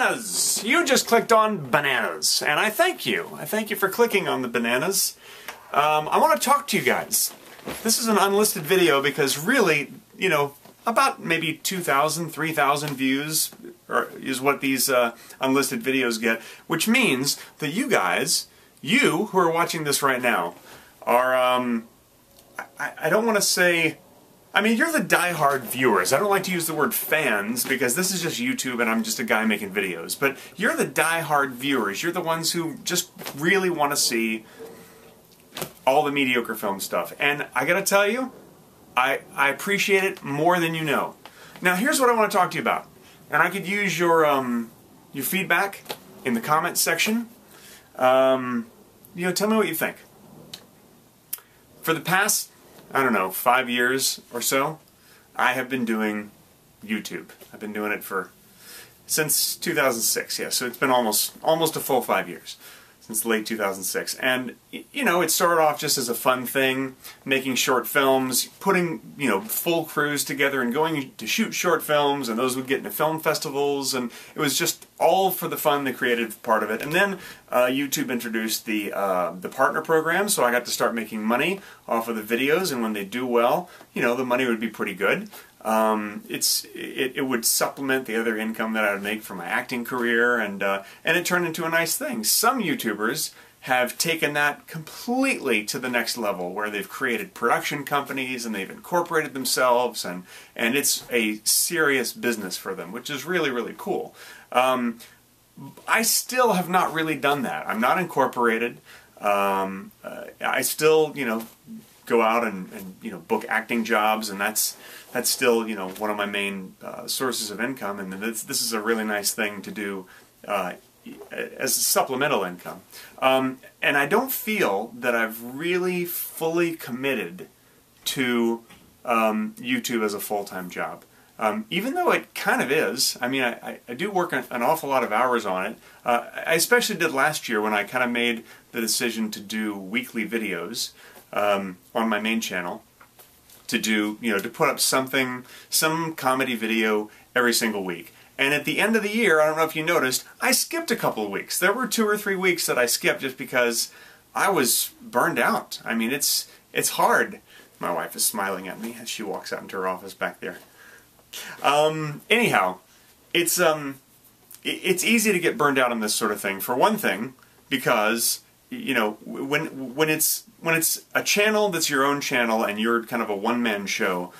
Bananas! You just clicked on bananas, and I thank you. I thank you for clicking on the bananas. I want to talk to you guys. This is an unlisted video because really, you know, about maybe 2,000, 3,000 views is what these unlisted videos get, which means that you guys, you who are watching this right now, are, I don't want to say, I mean, you're the die-hard viewers. I don't like to use the word fans because this is just YouTube and I'm just a guy making videos. But you're the die-hard viewers. You're the ones who just really want to see all the mediocre film stuff. And I gotta tell you, I appreciate it more than you know. Now, here's what I want to talk to you about. And I could use your feedback in the comments section. You know, tell me what you think. For the past, I don't know, 5 years or so, I have been doing YouTube. I've been doing it since 2006, yeah, so it's been almost a full 5 years, since late 2006. And, you know, it started off just as a fun thing, making short films, putting, you know, full crews together and going to shoot short films, and those would get into film festivals, and it was just all for the fun, the creative part of it. And then YouTube introduced the partner program, so I got to start making money off of the videos, and when they do well, you know, the money would be pretty good. It would supplement the other income that I would make from my acting career, and it turned into a nice thing. Some YouTubers have taken that completely to the next level, where they've created production companies and they've incorporated themselves, and it's a serious business for them, which is really, really cool. I still have not really done that. I'm not incorporated. I still, you know, go out and you know, book acting jobs, and that's still, you know, one of my main sources of income, and this is a really nice thing to do as a supplemental income. And I don't feel that I've really fully committed to YouTube as a full-time job. Even though it kind of is. I mean, I do work an awful lot of hours on it. I especially did last year when I kind of made the decision to do weekly videos on my main channel, to do, you know, to put up some comedy video every single week. And at the end of the year, I don't know if you noticed, I skipped a couple of weeks. There were 2 or 3 weeks that I skipped just because I was burned out. I mean, it's hard. My wife is smiling at me as she walks out into her office back there. Anyhow, it's easy to get burned out on this sort of thing. For one thing, because, you know, when it's a channel that's your own channel and you're kind of a one-man show,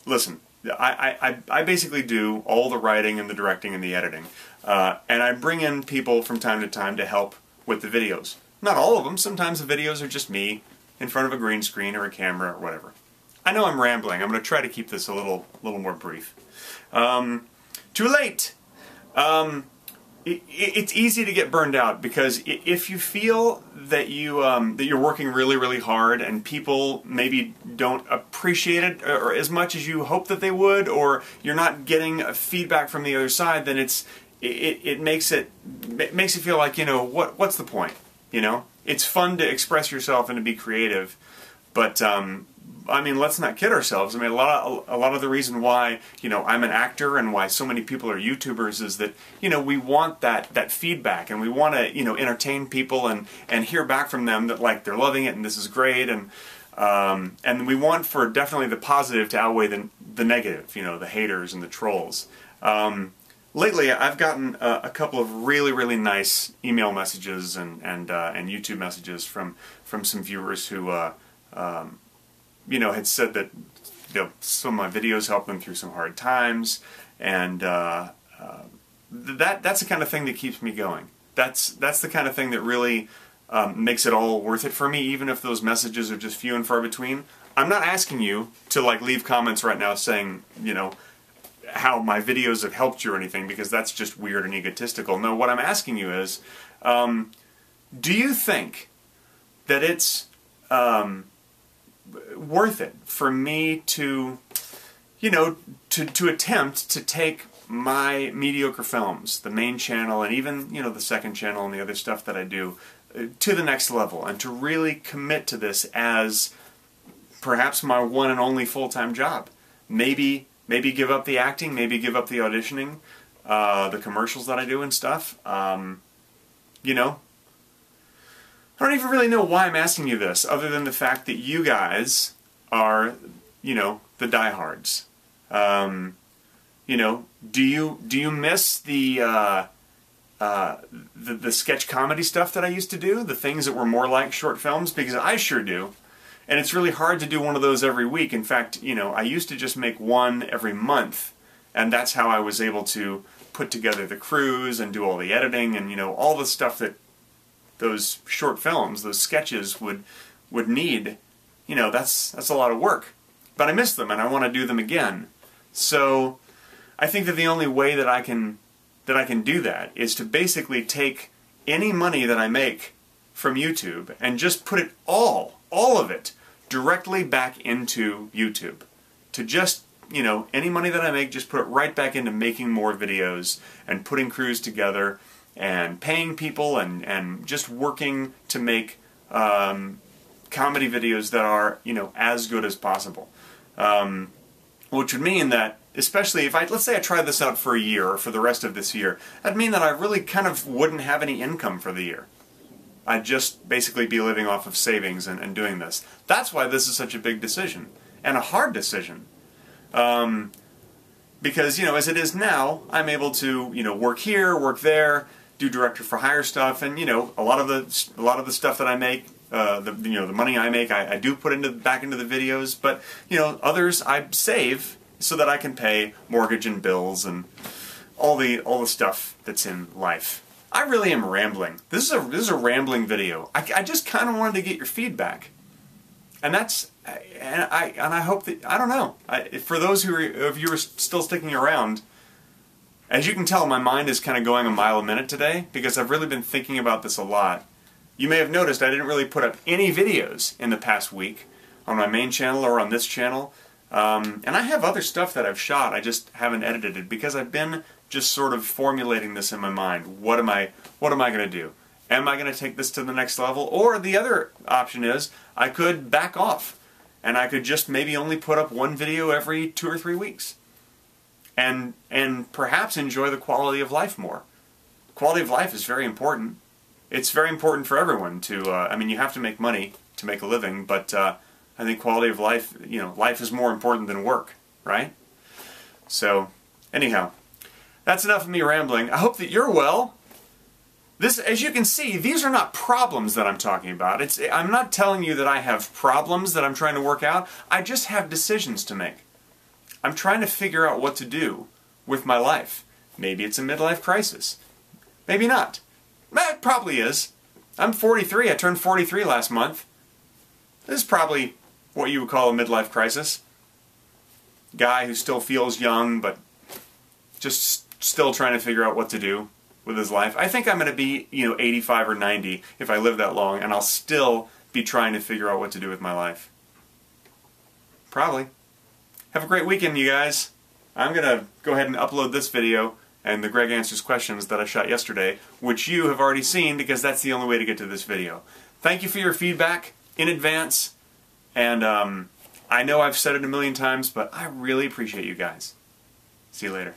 listen, I basically do all the writing and the directing and the editing, and I bring in people from time to time to help with the videos. Not all of them. Sometimes the videos are just me in front of a green screen or a camera or whatever. I know I'm rambling. I'm going to try to keep this a little more brief. Too late. It's easy to get burned out because if you feel that that you're working really, really hard and people maybe don't appreciate it or as much as you hope that they would, or you're not getting feedback from the other side, then it makes it feel like, you know, what's the point? You know, it's fun to express yourself and to be creative, but I mean, let's not kid ourselves. I mean, a lot of the reason why, you know, I'm an actor and why so many people are YouTubers is that, you know, we want that feedback, and we want to, you know, entertain people and hear back from them that, like, they're loving it and this is great, and we want for definitely the positive to outweigh the negative, you know, the haters and the trolls. Lately, I've gotten a couple of really, really nice email messages and YouTube messages from some viewers who you know, had said that, you know, some of my videos helped them through some hard times, and that's the kind of thing that keeps me going. That's the kind of thing that really makes it all worth it for me, even if those messages are just few and far between. I'm not asking you to, like, leave comments right now saying, you know, how my videos have helped you or anything, because that's just weird and egotistical. No, what I'm asking you is, do you think that it's worth it for me to, you know, to attempt to take my mediocre films, the main channel and even, you know, the second channel and the other stuff that I do, to the next level, and to really commit to this as perhaps my one and only full-time job? Maybe give up the acting, maybe give up the auditioning, the commercials that I do and stuff. You know, I don't even really know why I'm asking you this, other than the fact that you guys are, you know, the diehards. You know, do you miss the sketch comedy stuff that I used to do? The things that were more like short films? Because I sure do. And it's really hard to do one of those every week. In fact, you know, I used to just make one every month, and that's how I was able to put together the crews and do all the editing and, you know, all the stuff that those short films, those sketches would need. You know, that's a lot of work. But I miss them and I want to do them again. So I think that the only way that I can do that is to basically take any money that I make from YouTube and just put it all of it, directly back into YouTube. To just, you know, any money that I make, just put it right back into making more videos and putting crews together and paying people and just working to make comedy videos that are, you know, as good as possible. Which would mean that, especially if let's say I tried this out for a year or for the rest of this year, that'd mean that I really kind of wouldn't have any income for the year. I'd just basically be living off of savings and doing this. That's why this is such a big decision, and a hard decision. Because, you know, as it is now, I'm able to, you know, work here, work there, do director for hire stuff, and, you know, a lot of the stuff that I make, the money I make, I do put back into the videos, but, you know, others I save so that I can pay mortgage and bills and all the stuff that's in life. I really am rambling. This is a rambling video. I just kind of wanted to get your feedback, and I hope that, I don't know. For those of you who are still sticking around, as you can tell, my mind is kind of going a mile a minute today because I've really been thinking about this a lot. You may have noticed I didn't really put up any videos in the past week on my main channel or on this channel. And I have other stuff that I've shot, I just haven't edited it because I've been just sort of formulating this in my mind. What am I going to do? Am I going to take this to the next level? Or the other option is I could back off and I could just maybe only put up one video every 2 or 3 weeks. And perhaps enjoy the quality of life more. Quality of life is very important. It's very important for everyone to, I mean, you have to make money to make a living, but I think quality of life, you know, life is more important than work, right? So, anyhow, that's enough of me rambling. I hope that you're well. This, as you can see, these are not problems that I'm talking about. I'm not telling you that I have problems that I'm trying to work out. I just have decisions to make. I'm trying to figure out what to do with my life. Maybe it's a midlife crisis. Maybe not. It probably is. I'm 43. I turned 43 last month. This is probably what you would call a midlife crisis. Guy who still feels young, but just still trying to figure out what to do with his life. I think I'm going to be, you know, 85 or 90 if I live that long, and I'll still be trying to figure out what to do with my life. Probably. Have a great weekend, you guys. I'm going to go ahead and upload this video and the Greg Answers Questions that I shot yesterday, which you have already seen because that's the only way to get to this video. Thank you for your feedback in advance, and I know I've said it a million times, but I really appreciate you guys. See you later.